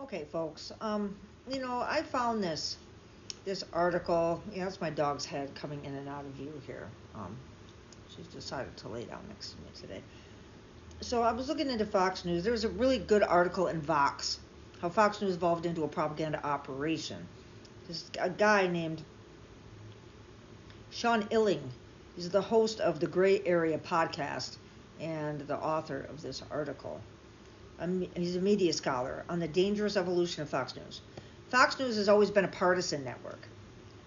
Okay, folks. I found this article. Yeah, that's my dog's head coming in and out of view here. She's decided to lay down next to me today. So I was looking into Fox News. There was a really good article in Vox, how Fox News evolved into a propaganda operation. There's a guy named Sean Illing. He's the host of the Gray Area podcast and the author of this article. He's a media scholar on the dangerous evolution of Fox News. Fox News has always been a partisan network,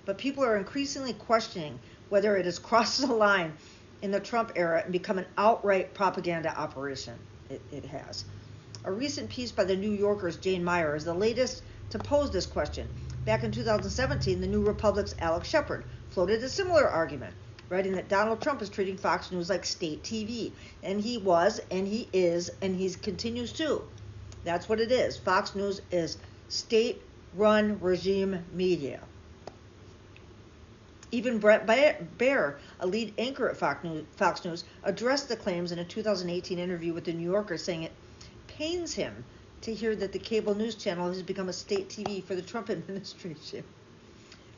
but people are increasingly questioning whether it has crossed the line in the Trump era and become an outright propaganda operation. It has. A recent piece by the New Yorker's Jane Meyer is the latest to pose this question. Back in 2017, the New Republic's Alex Shepard floated a similar argument, writing that Donald Trump is treating Fox News like state TV. And he was, and he is, and he continues to. That's what it is. Fox News is state-run regime media. Even Brett Baer, a lead anchor at Fox News, addressed the claims in a 2018 interview with the New Yorker, saying it pains him to hear that the cable news channel has become a state TV for the Trump administration.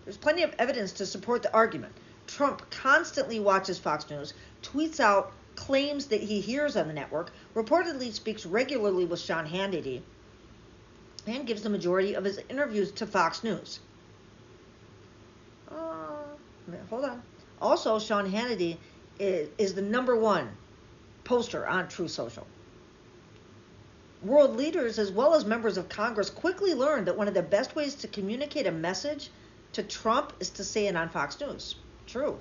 There's plenty of evidence to support the argument. Trump constantly watches Fox News, tweets out claims that he hears on the network, reportedly speaks regularly with Sean Hannity, and gives the majority of his interviews to Fox News. Hold on. Also, Sean Hannity is the number one poster on Truth Social. World leaders, as well as members of Congress, quickly learned that one of the best ways to communicate a message to Trump is to say it on Fox News. True.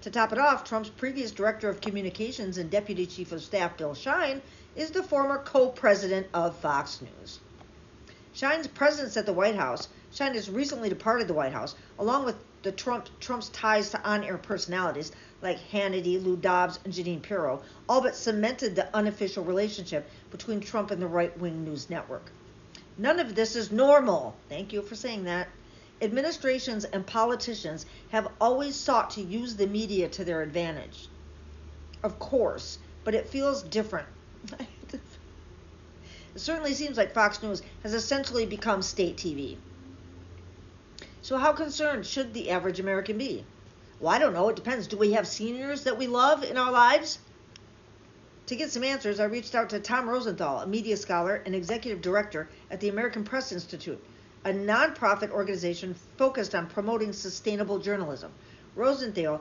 To top it off, Trump's previous director of communications and deputy chief of staff, Bill Shine, is the former co-president of Fox News. Shine's presence at the White House, Shine has recently departed the White House, along with Trump's ties to on-air personalities like Hannity, Lou Dobbs, and Jeanine Pirro, all but cemented the unofficial relationship between Trump and the right-wing news network. None of this is normal. Thank you for saying that. Administrations and politicians have always sought to use the media to their advantage. Of course, but it feels different. It certainly seems like Fox News has essentially become state TV. So how concerned should the average American be? Well, I don't know. It depends. Do we have seniors that we love in our lives? To get some answers, I reached out to Tom Rosenthal, a media scholar and executive director at the American Press Institute, a nonprofit organization focused on promoting sustainable journalism. Rosenthal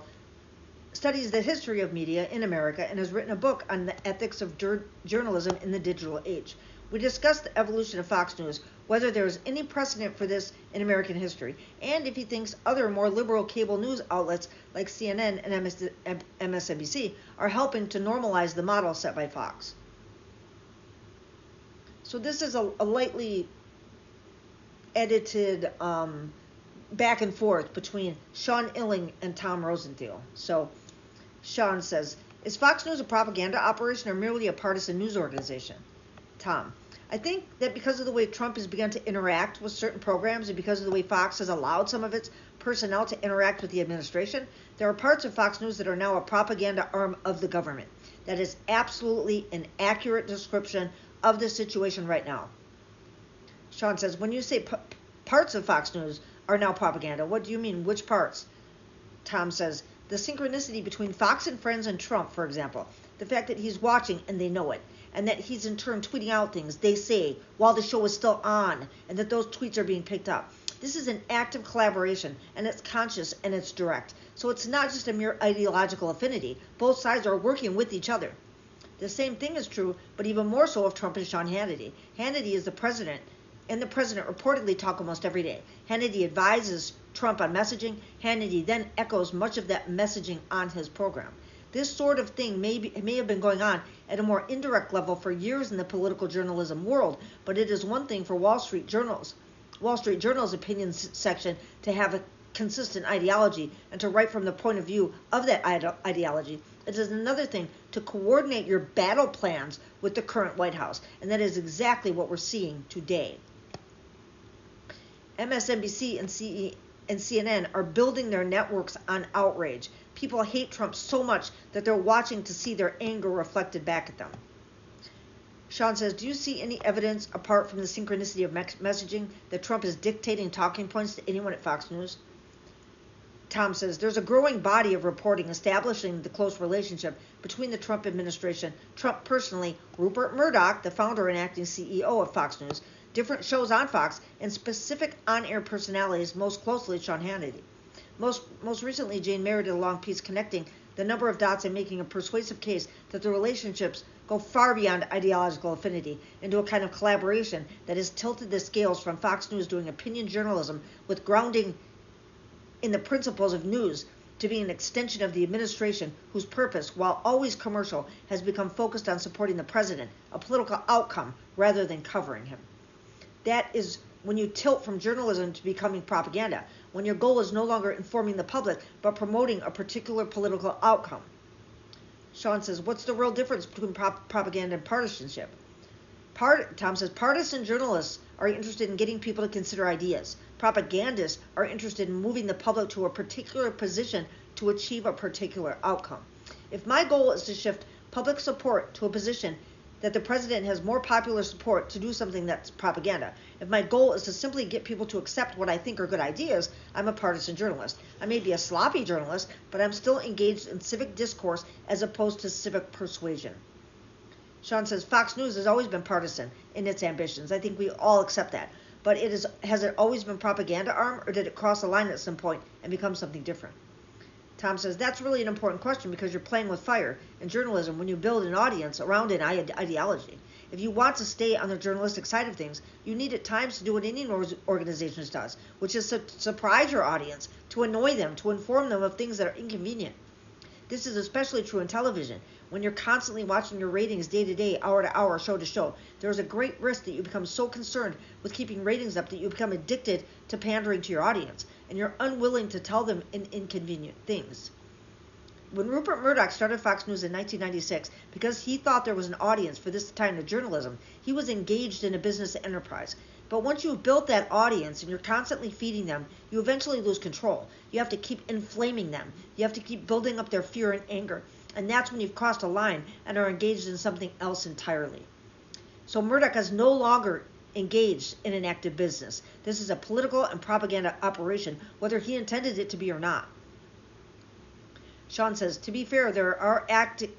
studies the history of media in America and has written a book on the ethics of journalism in the digital age. We discussed the evolution of Fox News, whether there is any precedent for this in American history, and if he thinks other more liberal cable news outlets like CNN and MSNBC are helping to normalize the model set by Fox. So this is a lightly edited back and forth between Sean Illing and Tom Rosenthal. So Sean says, is Fox News a propaganda operation or merely a partisan news organization? Tom, I think that because of the way Trump has begun to interact with certain programs and because of the way Fox has allowed some of its personnel to interact with the administration, there are parts of Fox News that are now a propaganda arm of the government. That is absolutely an accurate description of the situation right now. Sean says, when you say parts of Fox News are now propaganda, what do you mean? Which parts? Tom says, the synchronicity between Fox and Friends and Trump, for example. The fact that he's watching and they know it. And that he's in turn tweeting out things they say while the show is still on, and that those tweets are being picked up. This is an active collaboration, and it's conscious and it's direct. So it's not just a mere ideological affinity. Both sides are working with each other. The same thing is true, but even more so of Trump and Sean Hannity. Hannity is the president, and the president reportedly talk almost every day. Hannity advises Trump on messaging. Hannity then echoes much of that messaging on his program. This sort of thing may have been going on at a more indirect level for years in the political journalism world, but it is one thing for Wall Street Journal's opinion section to have a consistent ideology and to write from the point of view of that ideology. It is another thing to coordinate your battle plans with the current White House, and that is exactly what we're seeing today. MSNBC and CNN are building their networks on outrage. People hate Trump so much that they're watching to see their anger reflected back at them. Sean says, do you see any evidence, apart from the synchronicity of messaging, that Trump is dictating talking points to anyone at Fox News? Tom says, there's a growing body of reporting establishing the close relationship between the Trump administration, Trump personally, Rupert Murdoch, the founder and acting CEO of Fox News, different shows on Fox, and specific on-air personalities, most closely Sean Hannity. Most recently, Jane Mayer did a long piece connecting the number of dots and making a persuasive case that the relationships go far beyond ideological affinity into a kind of collaboration that has tilted the scales from Fox News doing opinion journalism with grounding in the principles of news to being an extension of the administration whose purpose, while always commercial, has become focused on supporting the president, a political outcome, rather than covering him. That is when you tilt from journalism to becoming propaganda, when your goal is no longer informing the public, but promoting a particular political outcome. Sean says, what's the real difference between propaganda and partisanship? Tom says, partisan journalists are interested in getting people to consider ideas. Propagandists are interested in moving the public to a particular position to achieve a particular outcome. If my goal is to shift public support to a position that the president has more popular support to do something, that's propaganda. If my goal is to simply get people to accept what I think are good ideas, I'm a partisan journalist. I may be a sloppy journalist, but I'm still engaged in civic discourse as opposed to civic persuasion. Sean says, Fox News has always been partisan in its ambitions. I think we all accept that. But has it always been propaganda arm, or did it cross a line at some point and become something different? Tom says, that's really an important question because you're playing with fire in journalism when you build an audience around an ideology. If you want to stay on the journalistic side of things, you need at times to do what any organization does, which is to surprise your audience, to annoy them, to inform them of things that are inconvenient. This is especially true in television. When you're constantly watching your ratings day to day, hour to hour, show to show, there is a great risk that you become so concerned with keeping ratings up that you become addicted to pandering to your audience, and you're unwilling to tell them inconvenient things. When Rupert Murdoch started Fox News in 1996, because he thought there was an audience for this kind of journalism, he was engaged in a business enterprise. But once you've built that audience and you're constantly feeding them, you eventually lose control. You have to keep inflaming them. You have to keep building up their fear and anger. And that's when you've crossed a line and are engaged in something else entirely. So Murdoch is no longer engaged in an active business. This is a political and propaganda operation, whether he intended it to be or not. Sean says, to be fair, there are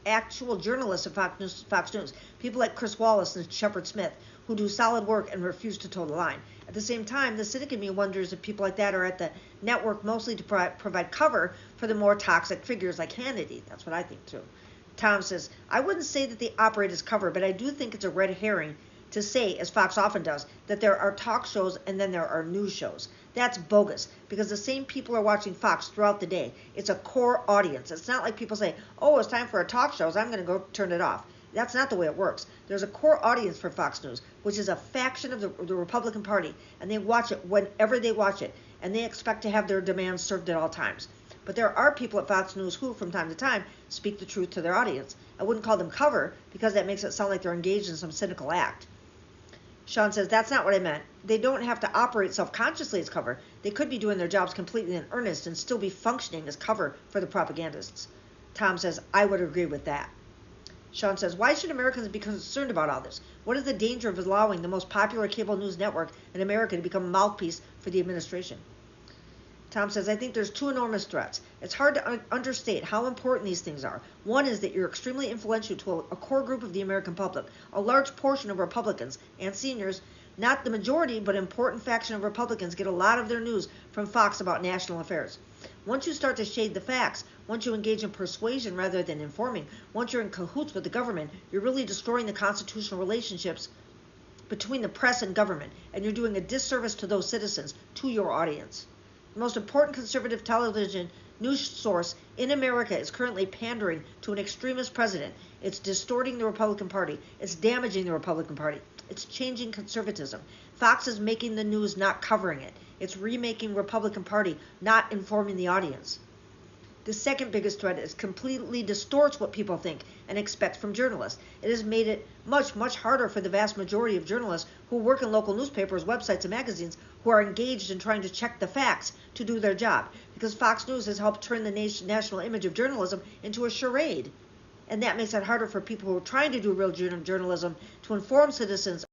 actual journalists at Fox News, people like Chris Wallace and Shepard Smith, who do solid work and refuse to toe the line. At the same time, the cynic in me wonders if people like that are at the network mostly to provide cover for the more toxic figures like Hannity. That's what I think too. Tom says, I wouldn't say that they operate as cover, but I do think it's a red herring to say, as Fox often does, that there are talk shows and then there are news shows. That's bogus, because the same people are watching Fox throughout the day. It's a core audience. It's not like people say, oh, it's time for a talk show, so I'm going to go turn it off. That's not the way it works. There's a core audience for Fox News, which is a faction of the Republican Party, and they watch it whenever they watch it, and they expect to have their demands served at all times. But there are people at Fox News who, from time to time, speak the truth to their audience. I wouldn't call them cover, because that makes it sound like they're engaged in some cynical act. Sean says, that's not what I meant. They don't have to operate self-consciously as cover. They could be doing their jobs completely in earnest and still be functioning as cover for the propagandists. Tom says, I would agree with that. Sean says, why should Americans be concerned about all this? What is the danger of allowing the most popular cable news network in America to become a mouthpiece for the administration? Tom says, I think there's two enormous threats. It's hard to understate how important these things are. One is that you're extremely influential to a core group of the American public, a large portion of Republicans and seniors, not the majority, but important faction of Republicans get a lot of their news from Fox about national affairs. Once you start to shade the facts, once you engage in persuasion rather than informing, once you're in cahoots with the government, you're really destroying the constitutional relationships between the press and government, and you're doing a disservice to those citizens, to your audience. The most important conservative television news source in America is currently pandering to an extremist president. It's distorting the Republican Party. It's damaging the Republican Party. It's changing conservatism. Fox is making the news, not covering it. It's remaking Republican Party, not informing the audience. The second biggest threat is completely distorts what people think and expect from journalists. It has made it much, much harder for the vast majority of journalists who work in local newspapers, websites, and magazines who are engaged in trying to check the facts to do their job, because Fox News has helped turn the national image of journalism into a charade. And that makes it harder for people who are trying to do real journalism to inform citizens